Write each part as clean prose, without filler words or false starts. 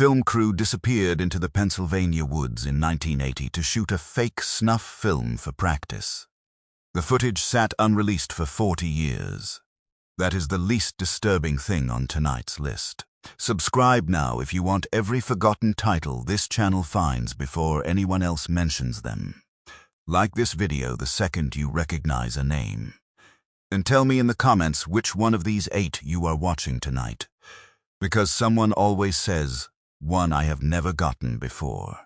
film crew disappeared into the Pennsylvania woods in 1980 to shoot a fake snuff film for practice. The footage sat unreleased for 40 years. That is the least disturbing thing on tonight's list. Subscribe now if you want every forgotten title this channel finds before anyone else mentions them. Like this video the second you recognize a name. And tell me in the comments which one of these 8 you are watching tonight. Because someone always says, one I have never gotten before.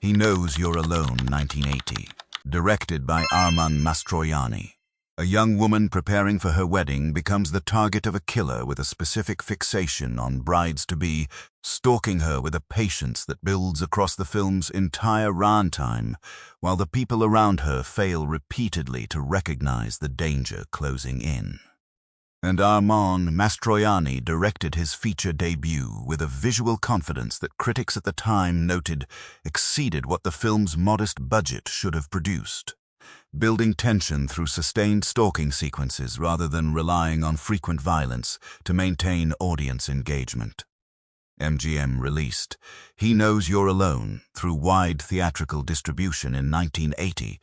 He Knows You're Alone, 1980. Directed by Arman Mastroianni. A young woman preparing for her wedding becomes the target of a killer with a specific fixation on brides-to-be, stalking her with a patience that builds across the film's entire runtime, while the people around her fail repeatedly to recognize the danger closing in. And Arman Mastroianni directed his feature debut with a visual confidence that critics at the time noted exceeded what the film's modest budget should have produced, building tension through sustained stalking sequences rather than relying on frequent violence to maintain audience engagement. MGM released He Knows You're Alone through wide theatrical distribution in 1980,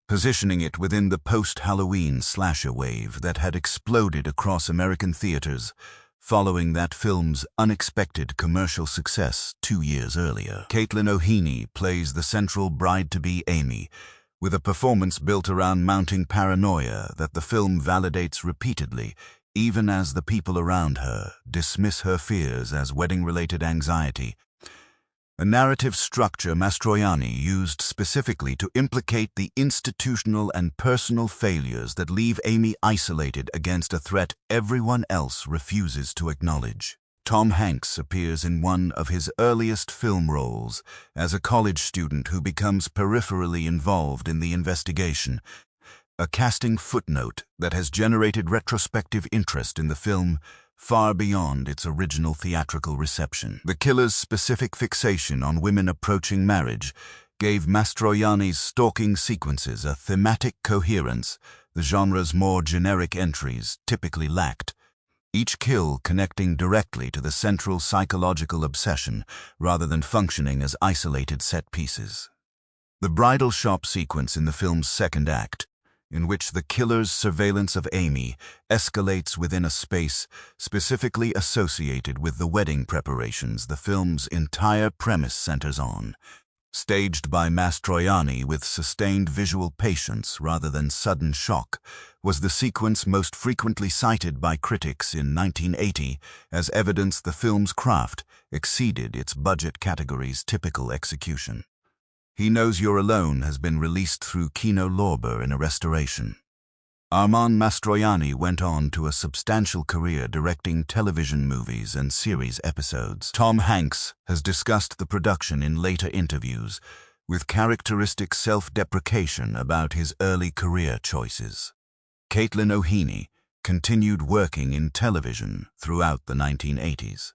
positioning it within the post-Halloween slasher wave that had exploded across American theaters following that film's unexpected commercial success 2 years earlier. Caitlin O'Heaney plays the central bride-to-be Amy, with a performance built around mounting paranoia that the film validates repeatedly, even as the people around her dismiss her fears as wedding-related anxiety. A narrative structure Mastroianni used specifically to implicate the institutional and personal failures that leave Amy isolated against a threat everyone else refuses to acknowledge. Tom Hanks appears in one of his earliest film roles as a college student who becomes peripherally involved in the investigation, a casting footnote that has generated retrospective interest in the film far beyond its original theatrical reception. The killer's specific fixation on women approaching marriage gave Mastroianni's stalking sequences a thematic coherence the genre's more generic entries typically lacked, each kill connecting directly to the central psychological obsession rather than functioning as isolated set pieces. The bridal shop sequence in the film's second act, in which the killer's surveillance of Amy escalates within a space specifically associated with the wedding preparations the film's entire premise centers on, staged by Mastroianni with sustained visual patience rather than sudden shock, was the sequence most frequently cited by critics in 1980 as evidence the film's craft exceeded its budget category's typical execution. He Knows You're Alone has been released through Kino Lorber in a restoration. Arman Mastroianni went on to a substantial career directing television movies and series episodes. Tom Hanks has discussed the production in later interviews, with characteristic self-deprecation about his early career choices. Caitlin O'Heaney continued working in television throughout the 1980s.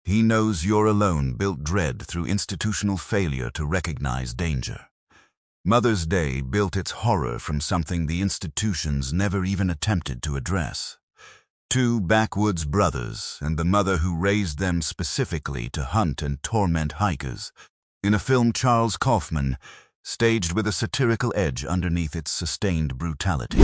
He Knows You're Alone built dread through institutional failure to recognize danger. Mother's Day built its horror from something the institutions never even attempted to address. 2 backwoods brothers and the mother who raised them specifically to hunt and torment hikers, in a film Charles Kaufman, staged with a satirical edge underneath its sustained brutality.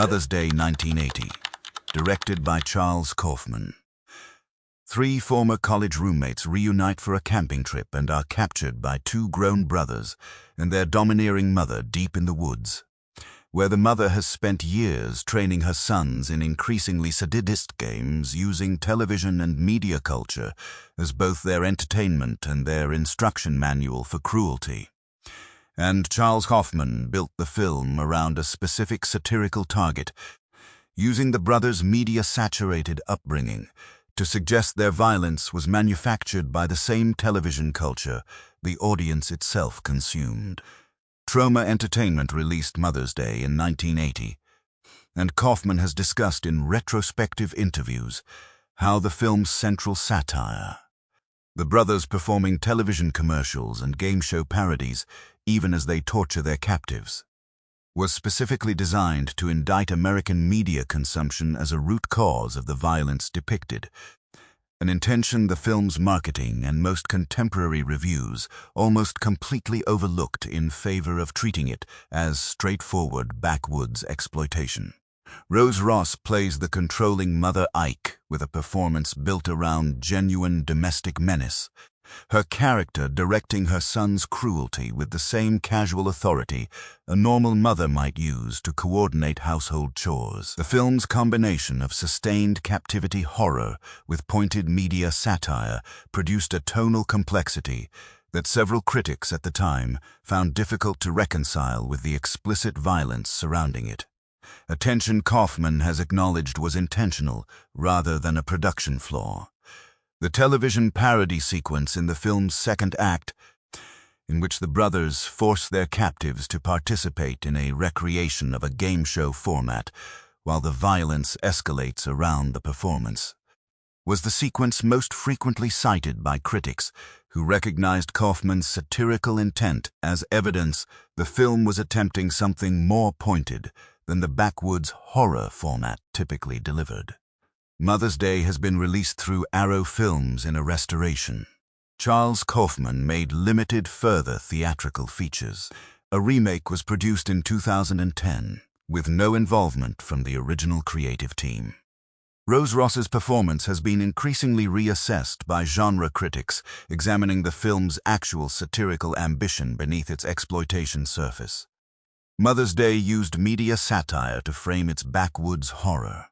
Mother's Day 1980, directed by Charles Kaufman. Three former college roommates reunite for a camping trip and are captured by two grown brothers and their domineering mother deep in the woods, where the mother has spent years training her sons in increasingly sadist games using television and media culture as both their entertainment and their instruction manual for cruelty. And Charles Kaufman built the film around a specific satirical target, using the brothers' media-saturated upbringing to suggest their violence was manufactured by the same television culture the audience itself consumed. Troma Entertainment released Mother's Day in 1980, and Kaufman has discussed in retrospective interviews how the film's central satire, the brothers performing television commercials and game show parodies even as they torture their captives, was specifically designed to indict American media consumption as a root cause of the violence depicted, an intention the film's marketing and most contemporary reviews almost completely overlooked in favor of treating it as straightforward backwoods exploitation. Rose Ross plays the controlling Mother Ike with a performance built around genuine domestic menace, her character directing her son's cruelty with the same casual authority a normal mother might use to coordinate household chores. The film's combination of sustained captivity horror with pointed media satire produced a tonal complexity that several critics at the time found difficult to reconcile with the explicit violence surrounding it, a tension Kaufman has acknowledged was intentional rather than a production flaw. The television parody sequence in the film's second act, in which the brothers force their captives to participate in a recreation of a game show format while the violence escalates around the performance, was the sequence most frequently cited by critics who recognized Kaufman's satirical intent as evidence the film was attempting something more pointed than the backwoods horror format typically delivered. Mother's Day has been released through Arrow Films in a restoration. Charles Kaufman made limited further theatrical features. A remake was produced in 2010, with no involvement from the original creative team. Rose Ross's performance has been increasingly reassessed by genre critics, examining the film's actual satirical ambition beneath its exploitation surface. Mother's Day used media satire to frame its backwoods horror.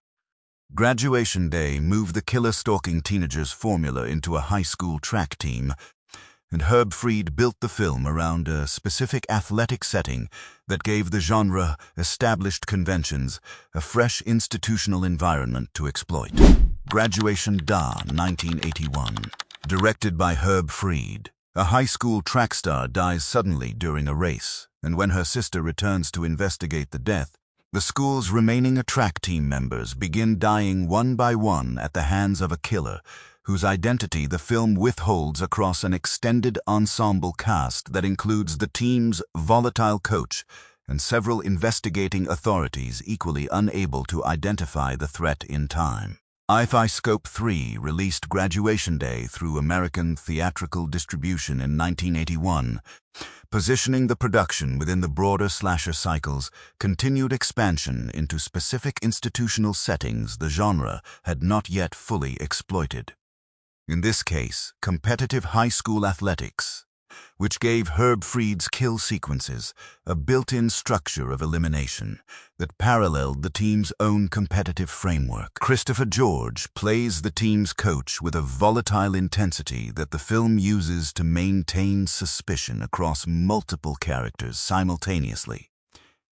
Graduation Day moved the killer-stalking teenagers' formula into a high school track team, and Herb Fried built the film around a specific athletic setting that gave the genre established conventions a fresh institutional environment to exploit. Graduation Day 1981, directed by Herb Fried. A high school track star dies suddenly during a race, and when her sister returns to investigate the death, the school's remaining track team members begin dying one by one at the hands of a killer, whose identity the film withholds across an extended ensemble cast that includes the team's volatile coach and several investigating authorities equally unable to identify the threat in time. Sci-Fi Scope 3 released Graduation Day through American theatrical distribution in 1981, positioning the production within the broader slasher cycle's continued expansion into specific institutional settings the genre had not yet fully exploited. In this case, competitive high school athletics, which gave Herb Fried's kill sequences a built-in structure of elimination that paralleled the team's own competitive framework. Christopher George plays the team's coach with a volatile intensity that the film uses to maintain suspicion across multiple characters simultaneously,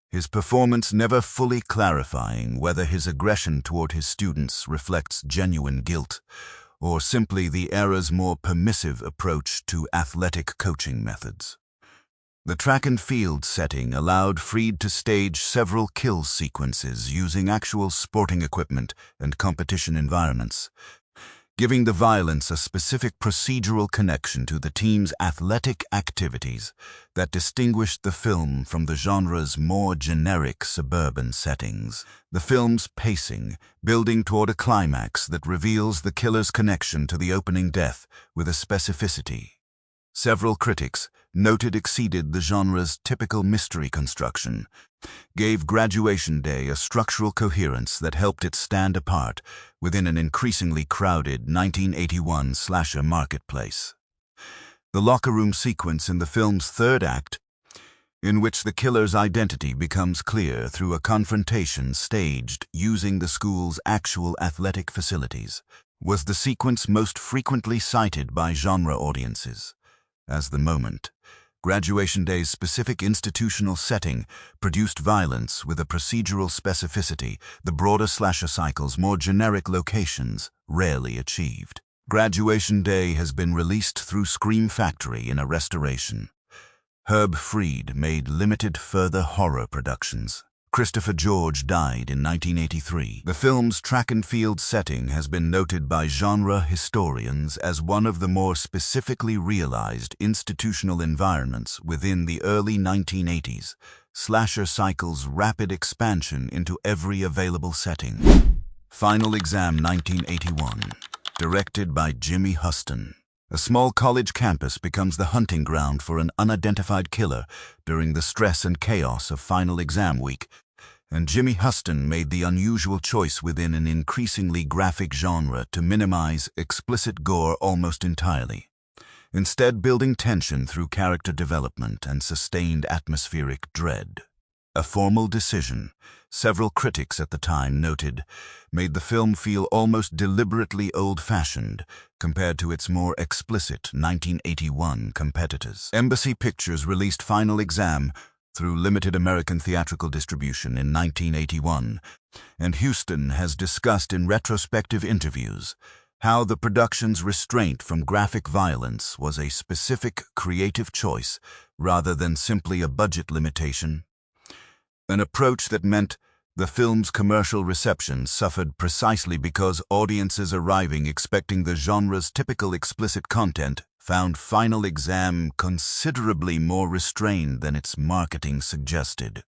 his performance never fully clarifying whether his aggression toward his students reflects genuine guilt or simply the era's more permissive approach to athletic coaching methods. The track and field setting allowed Fried to stage several kill sequences using actual sporting equipment and competition environments, giving the violence a specific procedural connection to the team's athletic activities that distinguished the film from the genre's more generic suburban settings. The film's pacing, building toward a climax that reveals the killer's connection to the opening death with a specificity Several critics noted exceeded the genre's typical mystery construction, gave Graduation Day a structural coherence that helped it stand apart within an increasingly crowded 1981 slasher marketplace. The locker room sequence in the film's third act, in which the killer's identity becomes clear through a confrontation staged using the school's actual athletic facilities, was the sequence most frequently cited by genre audiences. As the moment, Graduation Day's specific institutional setting produced violence with a procedural specificity the broader slasher cycle's more generic locations rarely achieved. Graduation Day has been released through Scream Factory in a restoration. Herb Fried made limited further horror productions. Christopher George died in 1983. The film's track and field setting has been noted by genre historians as one of the more specifically realized institutional environments within the early 1980s, slasher cycle's rapid expansion into every available setting. Final Exam 1981, directed by Jimmy Huston. A small college campus becomes the hunting ground for an unidentified killer during the stress and chaos of final exam week, and Jimmy Huston made the unusual choice within an increasingly graphic genre to minimize explicit gore almost entirely, instead building tension through character development and sustained atmospheric dread. A formal decision, several critics at the time noted, made the film feel almost deliberately old-fashioned compared to its more explicit 1981 competitors. Embassy Pictures released Final Exam through limited American theatrical distribution in 1981, and Huston has discussed in retrospective interviews how the production's restraint from graphic violence was a specific creative choice rather than simply a budget limitation. An approach that meant the film's commercial reception suffered precisely because audiences arriving expecting the genre's typical explicit content found Final Exam considerably more restrained than its marketing suggested.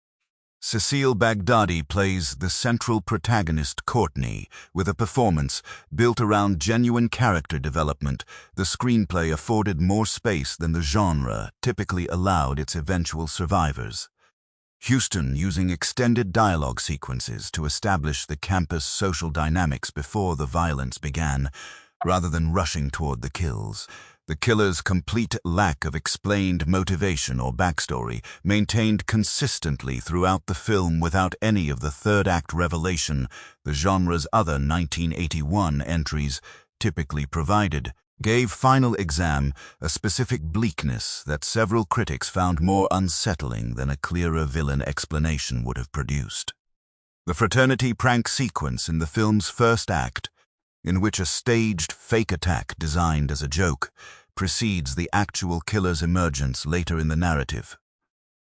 Cecile Baghdadi plays the central protagonist Courtney, with a performance built around genuine character development. The screenplay afforded more space than the genre typically allowed its eventual survivors. Huston using extended dialogue sequences to establish the campus social dynamics before the violence began, rather than rushing toward the kills. The killer's complete lack of explained motivation or backstory maintained consistently throughout the film without any of the third-act revelation the genre's other 1981 entries typically provided, gave Final Exam a specific bleakness that several critics found more unsettling than a clearer villain explanation would have produced. The fraternity prank sequence in the film's first act, in which a staged fake attack designed as a joke precedes the actual killer's emergence later in the narrative,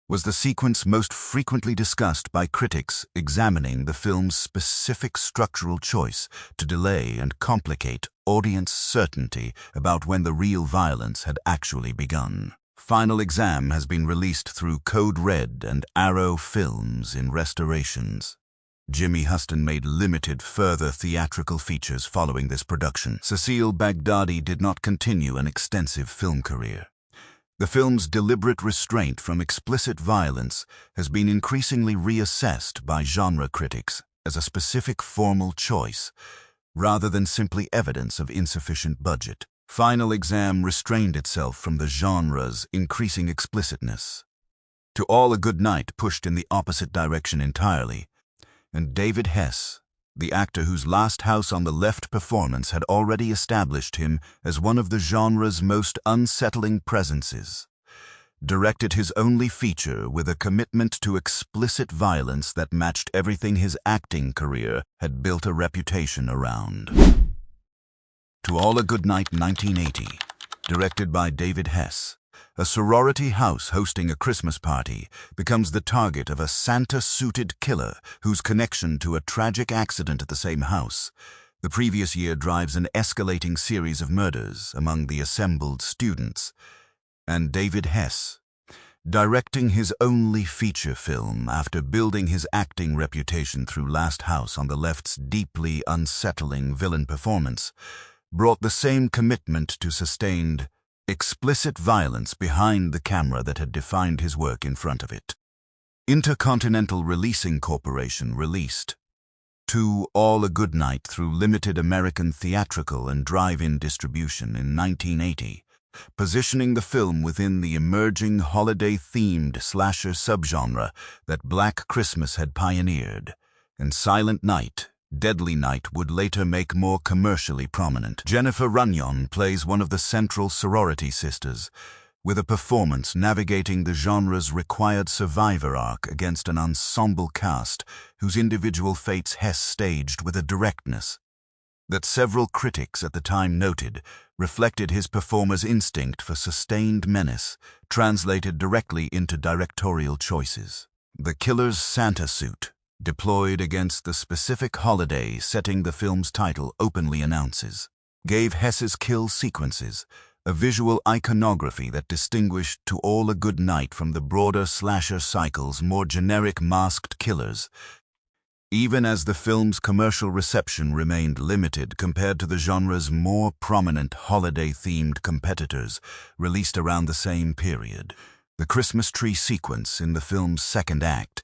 was the sequence most frequently discussed by critics examining the film's specific structural choice to delay and complicate audience certainty about when the real violence had actually begun. Final Exam has been released through Code Red and Arrow Films in restorations. Jimmy Huston made limited further theatrical features following this production. Cecile Baghdadi did not continue an extensive film career. The film's deliberate restraint from explicit violence has been increasingly reassessed by genre critics as a specific formal choice, rather than simply evidence of insufficient budget. Final Exam restrained itself from the genre's increasing explicitness. To All a Good Night pushed in the opposite direction entirely, and David Hess, the actor whose Last House on the Left performance had already established him as one of the genre's most unsettling presences, directed his only feature with a commitment to explicit violence that matched everything his acting career had built a reputation around. To All a Good Night 1980, directed by David Hess, a sorority house hosting a Christmas party becomes the target of a Santa-suited killer whose connection to a tragic accident at the same house the previous year drives an escalating series of murders among the assembled students. And David Hess, directing his only feature film after building his acting reputation through Last House on the Left's deeply unsettling villain performance, brought the same commitment to sustained explicit violence behind the camera that had defined his work in front of it. Intercontinental Releasing Corporation released To All a Good Night through limited American theatrical and drive-in distribution in 1980, positioning the film within the emerging holiday-themed slasher subgenre that Black Christmas had pioneered, and Silent Night, Deadly Night would later make more commercially prominent. Jennifer Runyon plays one of the central sorority sisters, with a performance navigating the genre's required survivor arc against an ensemble cast whose individual fates Hess staged with a directness that several critics at the time noted reflected his performer's instinct for sustained menace, translated directly into directorial choices. The killer's Santa suit, deployed against the specific holiday setting the film's title openly announces, gave Hess's kill sequences a visual iconography that distinguished To All a Good Night from the broader slasher cycle's more generic masked killers, even as the film's commercial reception remained limited compared to the genre's more prominent holiday-themed competitors released around the same period. The Christmas tree sequence in the film's second act,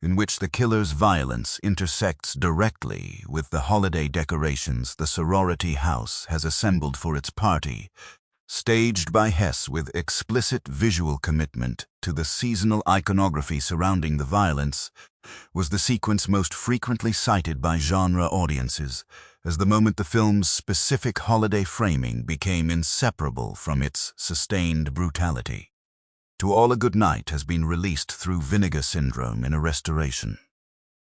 in which the killer's violence intersects directly with the holiday decorations the sorority house has assembled for its party, staged by Hess with explicit visual commitment to the seasonal iconography surrounding the violence, was the sequence most frequently cited by genre audiences as the moment the film's specific holiday framing became inseparable from its sustained brutality. To All a Good Night has been released through Vinegar Syndrome in a restoration.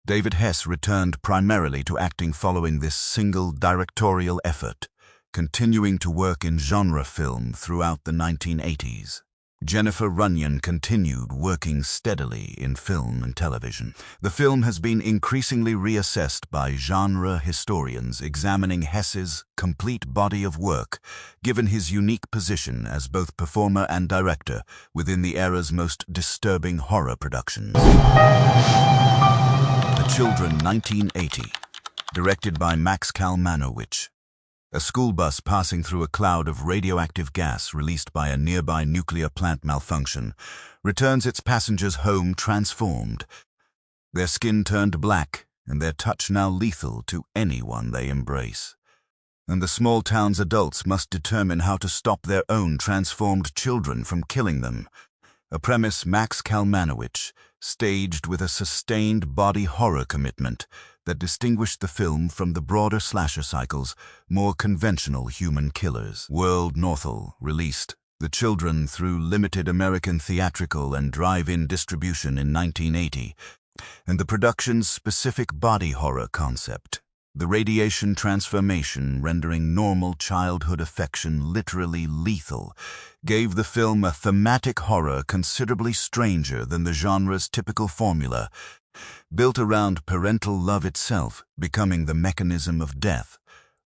David Hess returned primarily to acting following this single directorial effort, continuing to work in genre film throughout the 1980s. Jennifer Runyon continued working steadily in film and television. The film has been increasingly reassessed by genre historians examining Hess's complete body of work, given his unique position as both performer and director within the era's most disturbing horror productions. The Children, 1980, directed by Max Kalmanowicz. A school bus passing through a cloud of radioactive gas released by a nearby nuclear plant malfunction returns its passengers home transformed, their skin turned black and their touch now lethal to anyone they embrace. And the small town's adults must determine how to stop their own transformed children from killing them, a premise Max Kalmanowicz staged with a sustained body horror commitment that distinguished the film from the broader slasher cycle's more conventional human killers. World Northall released The Children through limited American theatrical and drive-in distribution in 1980, and the production's specific body horror concept, the radiation transformation rendering normal childhood affection literally lethal, gave the film a thematic horror considerably stranger than the genre's typical formula, built around parental love itself becoming the mechanism of death,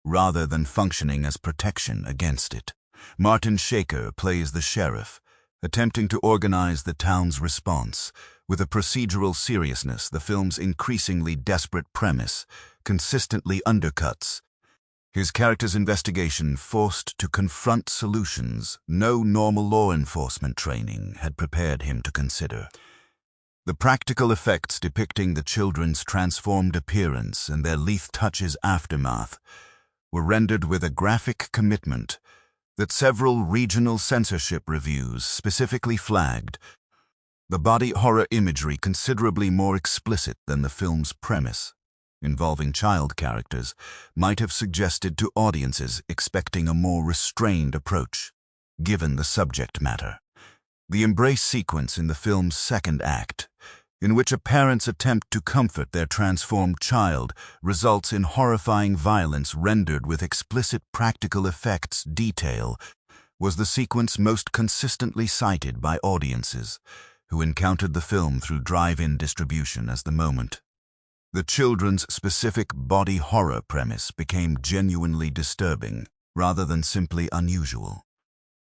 rather than functioning as protection against it. Martin Shaker plays the sheriff, attempting to organize the town's response, with a procedural seriousness the film's increasingly desperate premise consistently undercuts. His character's investigation forced to confront solutions no normal law enforcement training had prepared him to consider. The practical effects depicting the children's transformed appearance and their lethal touch's aftermath were rendered with a graphic commitment that several regional censorship reviews specifically flagged, the body horror imagery considerably more explicit than the film's premise, involving child characters, might have suggested to audiences expecting a more restrained approach, given the subject matter. The embrace sequence in the film's second act, in which a parent's attempt to comfort their transformed child results in horrifying violence rendered with explicit practical effects detail, was the sequence most consistently cited by audiences who encountered the film through drive-in distribution as the moment. The children's specific body horror premise became genuinely disturbing, rather than simply unusual.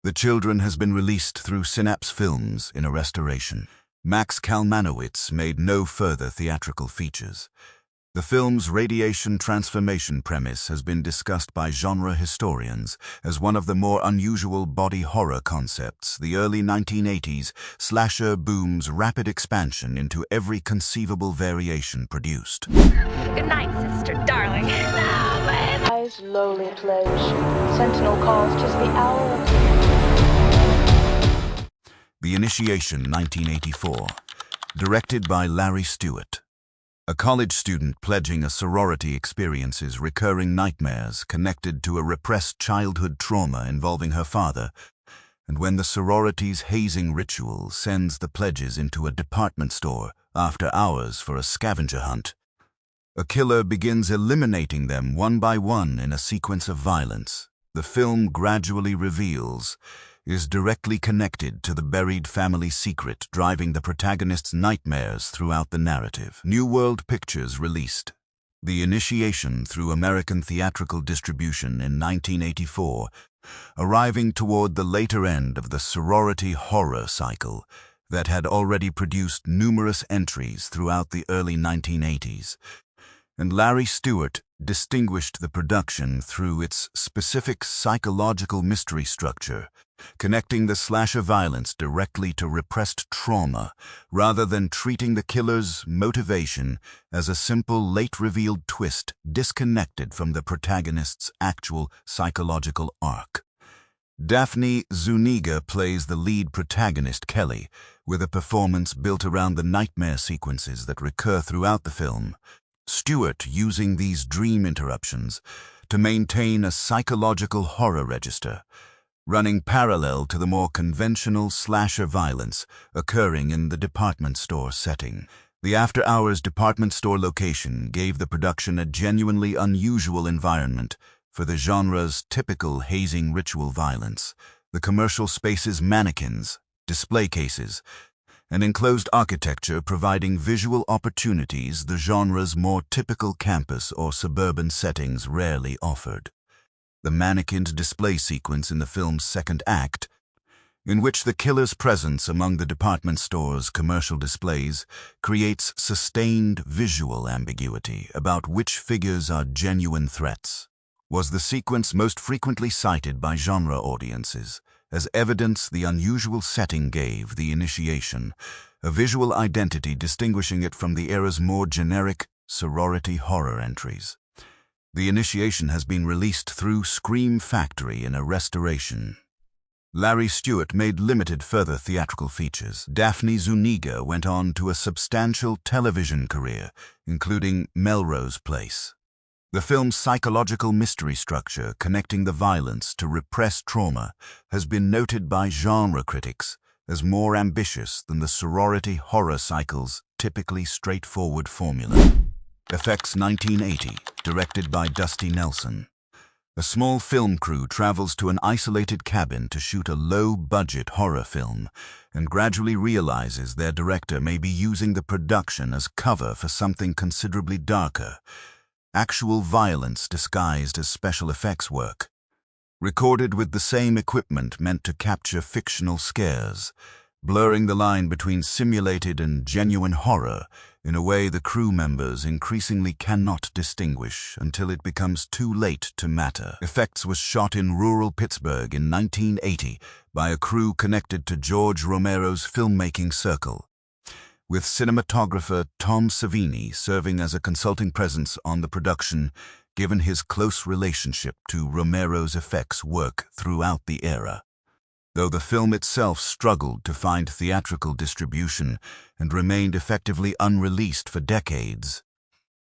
The Children has been released through Synapse Films in a restoration. Max Kalmanowicz made no further theatrical features. The film's radiation transformation premise has been discussed by genre historians as one of the more unusual body horror concepts. The early 1980s slasher boom's rapid expansion into every conceivable variation produced. Good night, sister, darling. Eyes lowly pledge. Sentinel calls 'tis the hour of... The Initiation, 1984. Directed by Larry Stewart. A college student pledging a sorority experiences recurring nightmares connected to a repressed childhood trauma involving her father, and when the sorority's hazing ritual sends the pledges into a department store after hours for a scavenger hunt, a killer begins eliminating them one by one in a sequence of violence. The film gradually reveals is directly connected to the buried family secret driving the protagonist's nightmares throughout the narrative. New World Pictures released The Initiation through American theatrical distribution in 1984, arriving toward the later end of the sorority horror cycle that had already produced numerous entries throughout the early 1980s. And Larry Stewart distinguished the production through its specific psychological mystery structure, connecting the slasher violence directly to repressed trauma, rather than treating the killer's motivation as a simple late-revealed twist disconnected from the protagonist's actual psychological arc. Daphne Zuniga plays the lead protagonist, Kelly, with a performance built around the nightmare sequences that recur throughout the film. Stewart using these dream interruptions to maintain a psychological horror register, running parallel to the more conventional slasher violence occurring in the department store setting. The after-hours department store location gave the production a genuinely unusual environment for the genre's typical hazing ritual violence. The commercial space's mannequins, display cases, and enclosed architecture providing visual opportunities the genre's more typical campus or suburban settings rarely offered. The mannequined display sequence in the film's second act, in which the killer's presence among the department store's commercial displays creates sustained visual ambiguity about which figures are genuine threats, was the sequence most frequently cited by genre audiences as evidence the unusual setting gave The Initiation a visual identity distinguishing it from the era's more generic sorority horror entries. The Initiation has been released through Scream Factory in a restoration. Larry Stewart made limited further theatrical features. Daphne Zuniga went on to a substantial television career, including Melrose Place. The film's psychological mystery structure connecting the violence to repressed trauma has been noted by genre critics as more ambitious than the sorority horror cycle's typically straightforward formula. Effects 1980, directed by Dusty Nelson. A small film crew travels to an isolated cabin to shoot a low-budget horror film and gradually realizes their director may be using the production as cover for something considerably darker. Actual violence disguised as special effects work, recorded with the same equipment meant to capture fictional scares, blurring the line between simulated and genuine horror in a way the crew members increasingly cannot distinguish until it becomes too late to matter. Effects was shot in rural Pittsburgh in 1980 by a crew connected to George Romero's filmmaking circle, with cinematographer Tom Savini serving as a consulting presence on the production, given his close relationship to Romero's effects work throughout the era. Though the film itself struggled to find theatrical distribution and remained effectively unreleased for decades,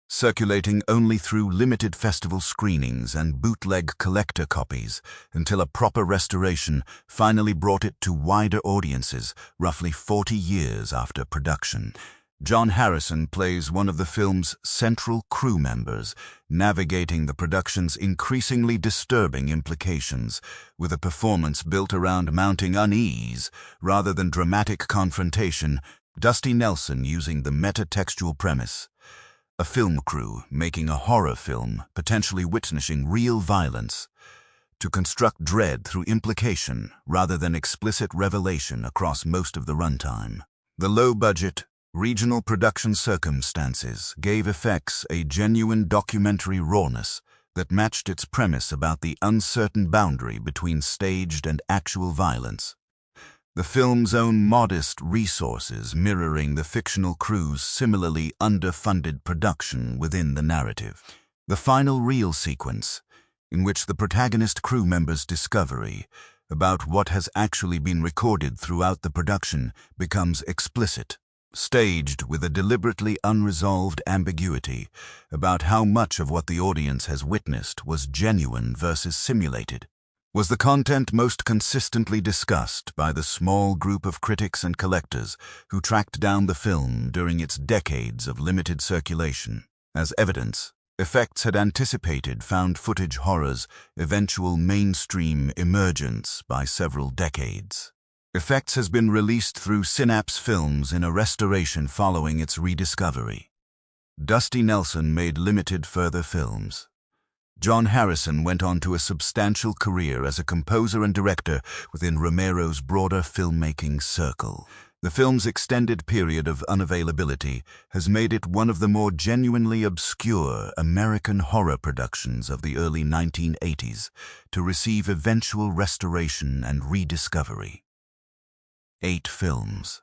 circulating only through limited festival screenings and bootleg collector copies until a proper restoration finally brought it to wider audiences roughly 40 years after production. John Harrison plays one of the film's central crew members, navigating the production's increasingly disturbing implications with a performance built around mounting unease rather than dramatic confrontation. Dusty Nelson using the metatextual premise. A film crew making a horror film, potentially witnessing real violence, to construct dread through implication rather than explicit revelation across most of the runtime. The low-budget, Regional production circumstances gave effects a genuine documentary rawness that matched its premise about the uncertain boundary between staged and actual violence. The film's own modest resources mirroring the fictional crew's similarly underfunded production within the narrative. The final reel sequence, in which the protagonist crew member's discovery about what has actually been recorded throughout the production becomes explicit, staged with a deliberately unresolved ambiguity about how much of what the audience has witnessed was genuine versus simulated. Was the content most consistently discussed by the small group of critics and collectors who tracked down the film during its decades of limited circulation? As evidence, Effects had anticipated found footage horror's eventual mainstream emergence by several decades. Effects has been released through Synapse Films in a restoration following its rediscovery. Dusty Nelson made limited further films. John Harrison went on to a substantial career as a composer and director within Romero's broader filmmaking circle. The film's extended period of unavailability has made it one of the more genuinely obscure American horror productions of the early 1980s to receive eventual restoration and rediscovery. 8 films.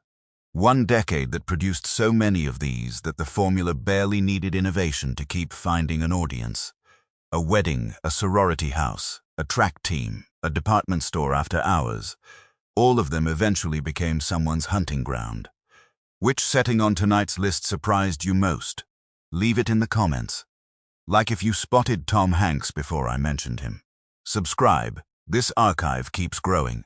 One decade that produced so many of these that the formula barely needed innovation to keep finding an audience. A wedding, a sorority house, a track team, a department store after hours. All of them eventually became someone's hunting ground. Which setting on tonight's list surprised you most? Leave it in the comments. Like if you spotted Tom Hanks before I mentioned him. Subscribe. This archive keeps growing.